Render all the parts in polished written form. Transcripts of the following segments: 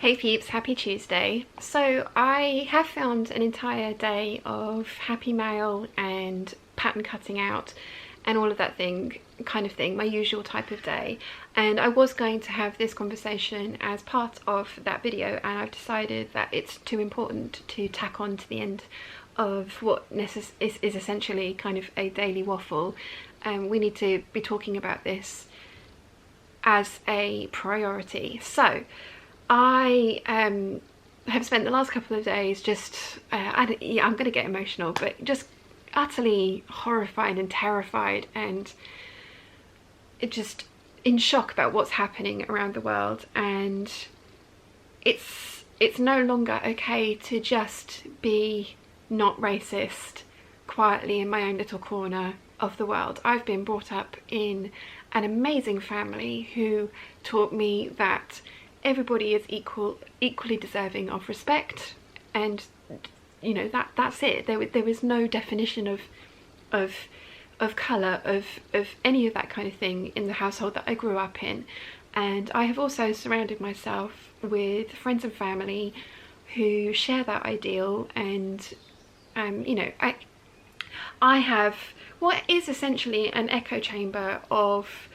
Hey peeps, happy Tuesday. So I have filmed an entire day of happy mail and pattern cutting out and all of that kind of thing, my usual type of day. And I was going to have this conversation as part of that video, and I've decided that it's too important to tack on to the end of what is essentially kind of a daily waffle. We need to be talking about this as a priority. So I have spent the last couple of days just, I'm going to get emotional, but just utterly horrified and terrified and just in shock about what's happening around the world. And it's no longer okay to just be not racist quietly in my own little corner of the world. I've been brought up in an amazing family who taught me that everybody is equally deserving of respect, and you know, that's it. There was no definition of colour, of any of that kind of thing in the household that I grew up in. And I have also surrounded myself with friends and family who share that ideal, and you know, I have what is essentially an echo chamber of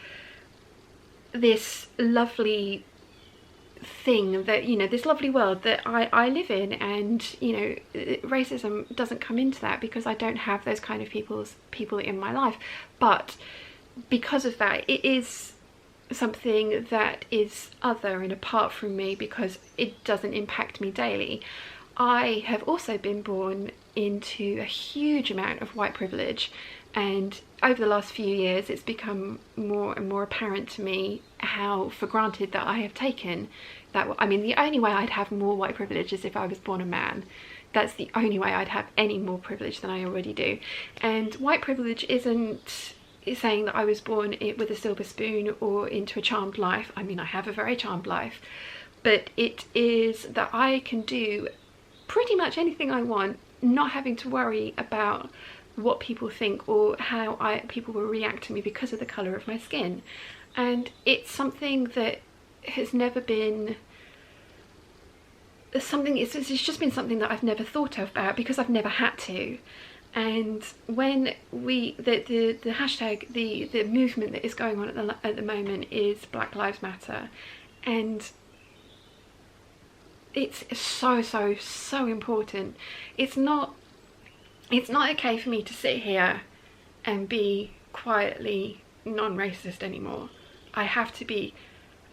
this lovely thing that, you know, this lovely world that I live in. And you know, racism doesn't come into that because I don't have those kind of people in my life, but because of that, it is something that is other and apart from me because it doesn't impact me daily. I have also been born into a huge amount of white privilege, and over the last few years it's become more and more apparent to me how for granted that I have taken that. I mean, the only way I'd have more white privilege is if I was born a man. That's the only way I'd have any more privilege than I already do. And white privilege isn't saying that I was born with a silver spoon or into a charmed life. I mean, I have a very charmed life, but it is that I can do pretty much anything I want, not having to worry about what people think or how people will react to me because of the colour of my skin. And it's something that has never been something, it's just been something that I've never thought about because I've never had to. And when the hashtag, the movement that is going on at the moment is Black Lives Matter, and it's so important. It's not okay for me to sit here and be quietly non-racist anymore. I have to be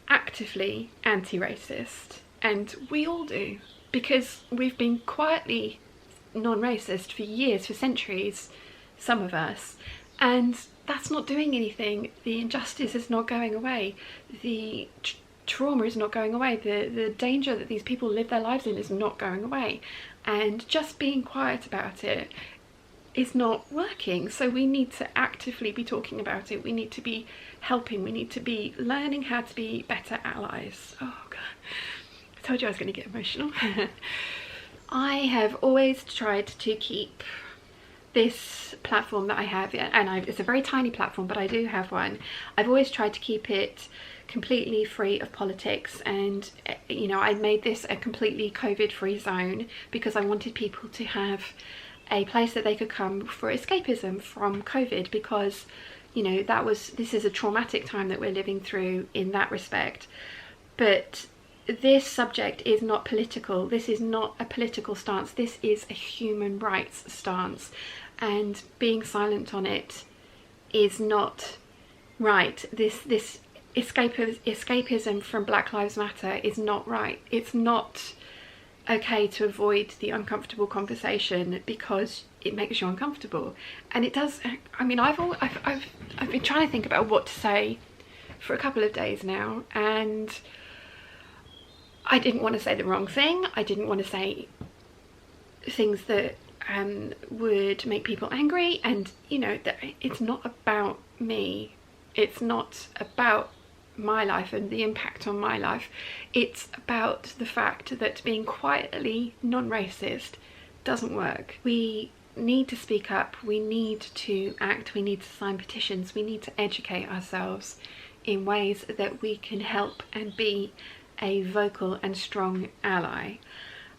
actively anti-racist, and we all do, because we've been quietly non-racist for years, for centuries, some of us, and that's not doing anything. The injustice is not going away. The trauma is not going away. The danger that these people live their lives in is not going away, and just being quiet about it is not working. So we need to actively be talking about it. We need to be helping. We need to be learning how to be better allies. Oh god, I told you I was going to get emotional. I have always tried to keep this platform that I have, and it's a very tiny platform, but I do have one. I've always tried to keep it completely free of politics, and you know, I made this a completely COVID-free zone because I wanted people to have a place that they could come for escapism from COVID, because you know, this is a traumatic time that we're living through in that respect. But this subject is not political. This is not a political stance. This is a human rights stance, and being silent on it is not right. This escapism from Black Lives Matter is not right. It's not okay to avoid the uncomfortable conversation because it makes you uncomfortable. And it does. I mean, I've been trying to think about what to say for a couple of days now, and I didn't want to say the wrong thing. I didn't want to say things that would make people angry, and you know, that it's not about me. It's not about my life and the impact on my life. It's about the fact that being quietly non-racist doesn't work. We need to speak up, we need to act, we need to sign petitions, we need to educate ourselves in ways that we can help and be a vocal and strong ally.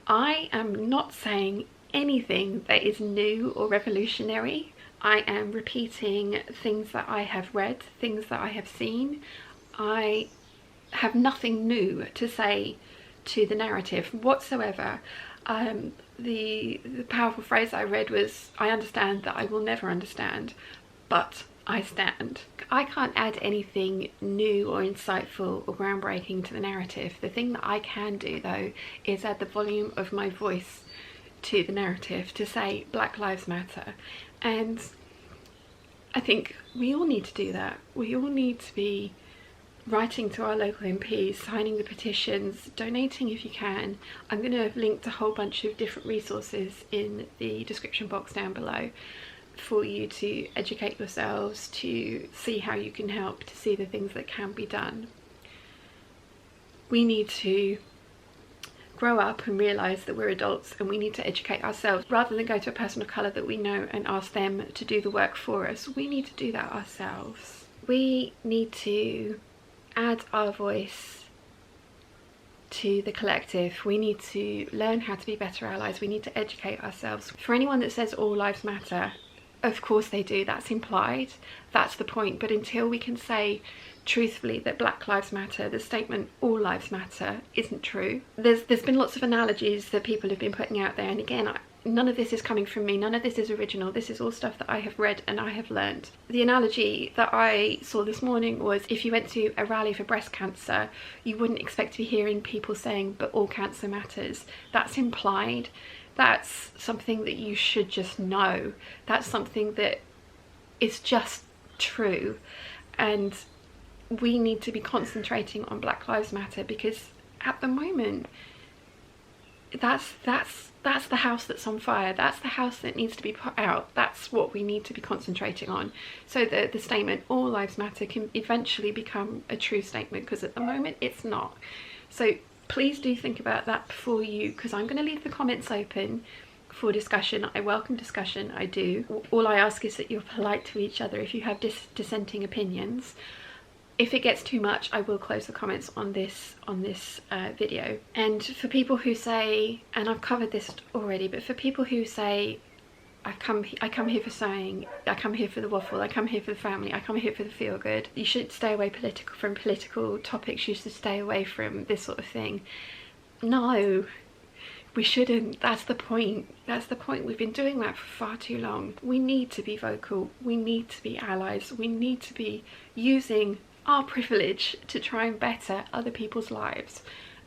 I am not saying anything that is new or revolutionary. I am repeating things that I have read, things that I have seen. I have nothing new to say to the narrative whatsoever. The powerful phrase I read was, I understand that I will never understand, but I stand. I can't add anything new or insightful or groundbreaking to the narrative. The thing that I can do though is add the volume of my voice to the narrative to say Black Lives Matter. And I think we all need to do that. We all need to be writing to our local MPs, signing the petitions, donating if you can. I'm going to have linked a whole bunch of different resources in the description box down below for you to educate yourselves, to see how you can help, to see the things that can be done. We need to grow up and realise that we're adults, and we need to educate ourselves rather than go to a person of colour that we know and ask them to do the work for us. We need to do that ourselves. We need to add our voice to the collective. We need to learn how to be better allies. We need to educate ourselves. For anyone that says all lives matter, of course they do, that's implied, that's the point. But until we can say truthfully that Black Lives Matter, the statement all lives matter isn't true. There's been lots of analogies that people have been putting out there, and again, none of this is coming from me, none of this is original, this is all stuff that I have read and I have learned. The analogy that I saw this morning was, if you went to a rally for breast cancer, you wouldn't expect to be hearing people saying, but all cancer matters. That's implied. That's something that you should just know. That's something that is just true. And we need to be concentrating on Black Lives Matter, because at the moment, that's the house that's on fire. That's the house that needs to be put out. That's what we need to be concentrating on, so that the statement all lives matter can eventually become a true statement, because at the moment it's not. So please do think about that before you, because I'm going to leave the comments open for discussion. I welcome discussion, I do. All I ask is that you're polite to each other if you have dissenting opinions. If it gets too much, I will close the comments on this video. And for people who say, and I've covered this already, but for people who say, I come here for sewing, I come here for the waffle, I come here for the family, I come here for the feel good, you should stay away from political topics, you should stay away from this sort of thing. No, we shouldn't. That's the point. That's the point. We've been doing that for far too long. We need to be vocal. We need to be allies. We need to be using our privilege to try and better other people's lives.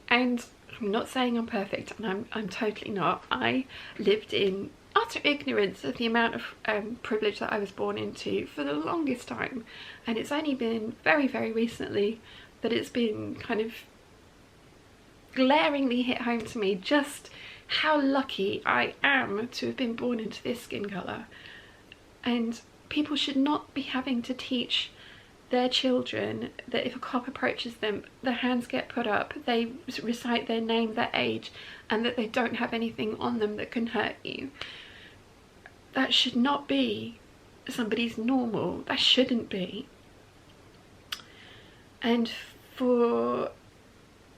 And I'm not saying I'm perfect, and I'm totally not. I lived in utter ignorance of the amount of privilege that I was born into for the longest time, and it's only been very, very recently that it's been kind of glaringly hit home to me just how lucky I am to have been born into this skin colour. And people should not be having to teach their children that if a cop approaches them, their hands get put up, they recite their name, their age, and that they don't have anything on them that can hurt you. That should not be somebody's normal. That shouldn't be. And for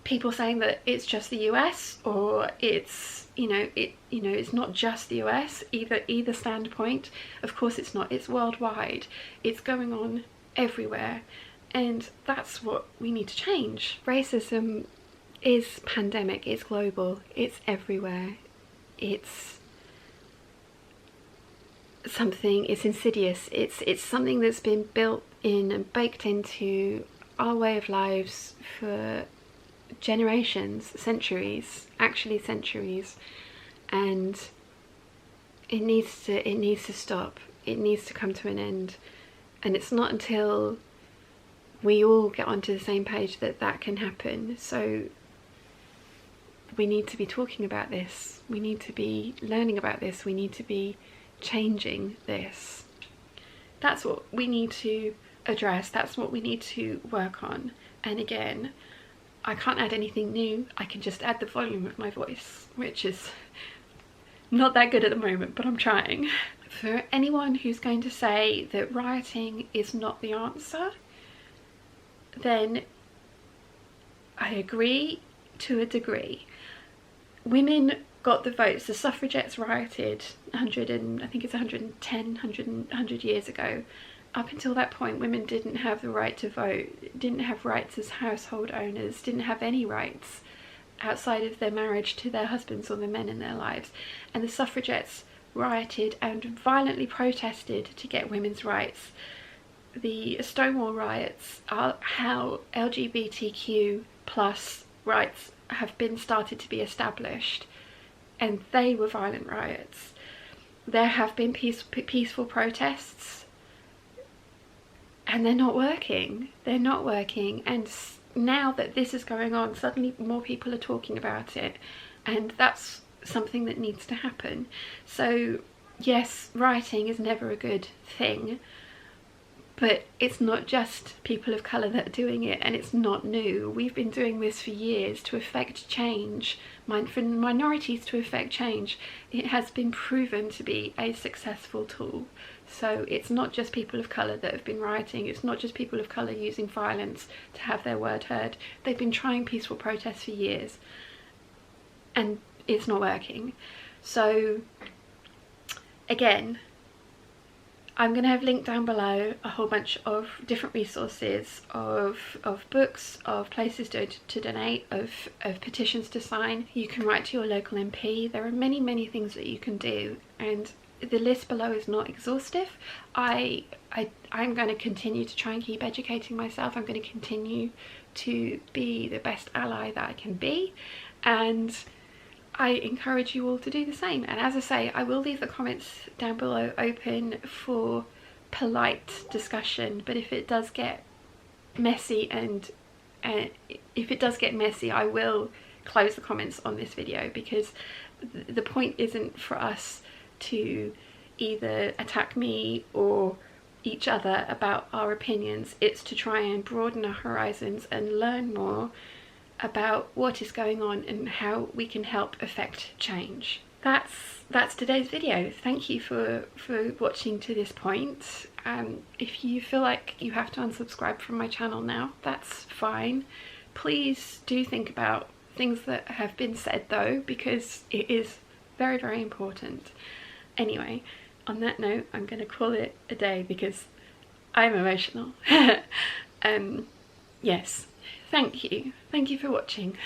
people saying that it's just the US, or it's it's not just the US, either standpoint, of course it's not. It's worldwide. It's going on everywhere, and that's what we need to change. Racism is pandemic, it's global, it's everywhere, it's something, it's insidious, it's something that's been built in and baked into our way of lives for generations, centuries, actually centuries, and it needs to stop. It needs to come to an end. And it's not until we all get onto the same page that that can happen. So we need to be talking about this. We need to be learning about this. We need to be changing this. That's what we need to address. That's what we need to work on. And again, I can't add anything new. I can just add the volume of my voice, which is not that good at the moment, but I'm trying. For anyone who's going to say that rioting is not the answer, then I agree to a degree. Women got the votes. The suffragettes rioted 100 and I think it's 110, 100 years ago. Up until that point, women didn't have the right to vote, didn't have rights as household owners, didn't have any rights outside of their marriage to their husbands or the men in their lives. And the suffragettes rioted and violently protested to get women's rights. The Stonewall riots are how LGBTQ plus rights have been started to be established, and they were violent riots. There have been peaceful protests, and they're not working. They're not working. And now that this is going on, suddenly more people are talking about it, and that's something that needs to happen. So yes, rioting is never a good thing, but it's not just people of colour that are doing it, and it's not new. We've been doing this for years to effect change. For minorities to effect change, it has been proven to be a successful tool. So it's not just people of colour that have been rioting, it's not just people of colour using violence to have their word heard. They've been trying peaceful protests for years, and it's not working. So again, I'm going to have linked down below a whole bunch of different resources of books, of places to donate, of petitions to sign. You can write to your local MP. There are many things that you can do, and the list below is not exhaustive. I'm going to continue to try and keep educating myself. I'm going to continue to be the best ally that I can be, and I encourage you all to do the same. And as I say, I will leave the comments down below open for polite discussion, but if it does get messy I will close the comments on this video, because the point isn't for us to either attack me or each other about our opinions. It's to try and broaden our horizons and learn more about what is going on and how we can help affect change. That's today's video. Thank you for watching to this point. If you feel like you have to unsubscribe from my channel now, that's fine. Please do think about things that have been said though, because it is very important. Anyway, on that note, I'm going to call it a day because I'm emotional. Yes, thank you for watching.